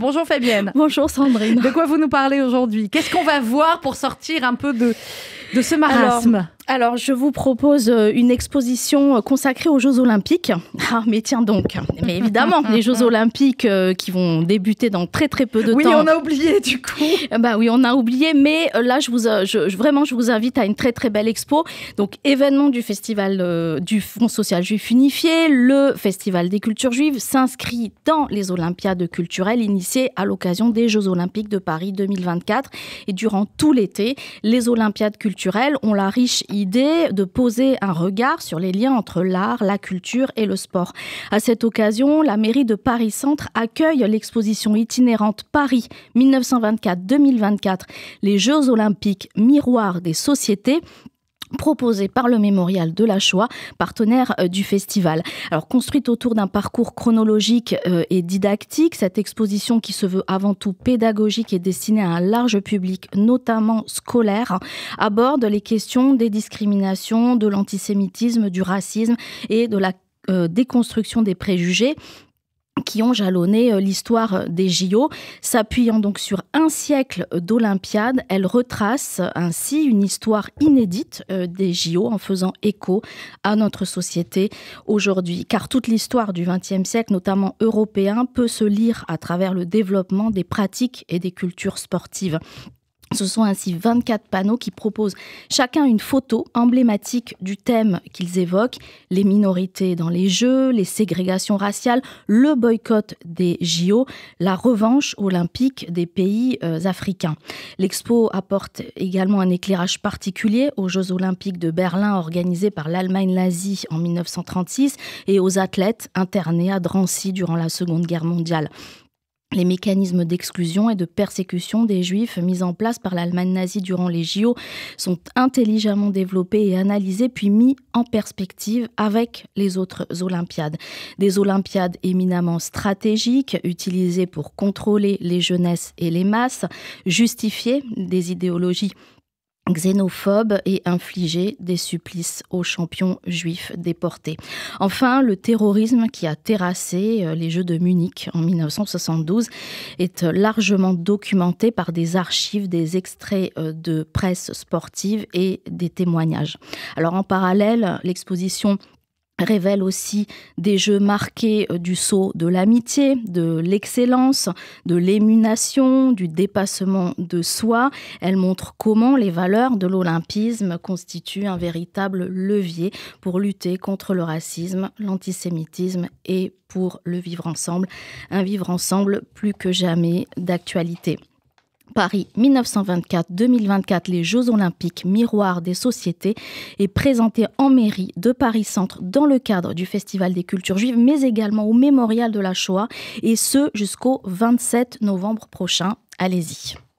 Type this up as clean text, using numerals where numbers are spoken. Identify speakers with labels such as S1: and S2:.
S1: Bonjour Fabienne.
S2: Bonjour Sandrine.
S1: De quoi vous nous parlez aujourd'hui? Qu'est-ce qu'on va voir pour sortir un peu de ce marasme?
S2: Alors, je vous propose une exposition consacrée aux Jeux Olympiques. Ah, mais tiens donc. Mais évidemment, les Jeux Olympiques qui vont débuter dans très très peu de temps.
S1: Oui, on a oublié du coup.
S2: Oui, on a oublié. Mais là, je vous invite à une très très belle expo. Donc, événement du festival du Fonds social juif unifié. Le Festival des cultures juives s'inscrit dans les Olympiades culturelles initiées à l'occasion des Jeux Olympiques de Paris 2024. Et durant tout l'été, les Olympiades culturelles ont la riche idée de poser un regard sur les liens entre l'art, la culture et le sport. À cette occasion, la mairie de Paris Centre accueille l'exposition itinérante Paris 1924-2024, les Jeux Olympiques miroirs des sociétés, proposée par le Mémorial de la Shoah, partenaire du festival. Alors, construite autour d'un parcours chronologique et didactique, cette exposition qui se veut avant tout pédagogique et destinée à un large public, notamment scolaire, aborde les questions des discriminations, de l'antisémitisme, du racisme et de la déconstruction des préjugés qui ont jalonné l'histoire des JO. S'appuyant donc sur un siècle d'Olympiades, elle retrace ainsi une histoire inédite des JO en faisant écho à notre société aujourd'hui. Car toute l'histoire du XXe siècle, notamment européen, peut se lire à travers le développement des pratiques et des cultures sportives. Ce sont ainsi 24 panneaux qui proposent chacun une photo emblématique du thème qu'ils évoquent, les minorités dans les Jeux, les ségrégations raciales, le boycott des JO, la revanche olympique des pays africains. L'expo apporte également un éclairage particulier aux Jeux olympiques de Berlin organisés par l'Allemagne nazie en 1936 et aux athlètes internés à Drancy durant la Seconde Guerre mondiale. Les mécanismes d'exclusion et de persécution des Juifs mis en place par l'Allemagne nazie durant les JO sont intelligemment développés et analysés puis mis en perspective avec les autres Olympiades. Des Olympiades éminemment stratégiques, utilisées pour contrôler les jeunesses et les masses, justifier des idéologies xénophobes et infliger des supplices aux champions juifs déportés. Enfin, le terrorisme qui a terrassé les Jeux de Munich en 1972 est largement documenté par des archives, des extraits de presse sportive et des témoignages. Alors en parallèle, l'exposition révèle aussi des jeux marqués du sceau de l'amitié, de l'excellence, de l'émulation, du dépassement de soi. Elle montre comment les valeurs de l'olympisme constituent un véritable levier pour lutter contre le racisme, l'antisémitisme et pour le vivre ensemble. Un vivre ensemble plus que jamais d'actualité. Paris 1924-2024, les Jeux Olympiques miroirs des sociétés, est présenté en mairie de Paris Centre dans le cadre du Festival des cultures juives, mais également au Mémorial de la Shoah, et ce jusqu'au 27 novembre prochain. Allez-y.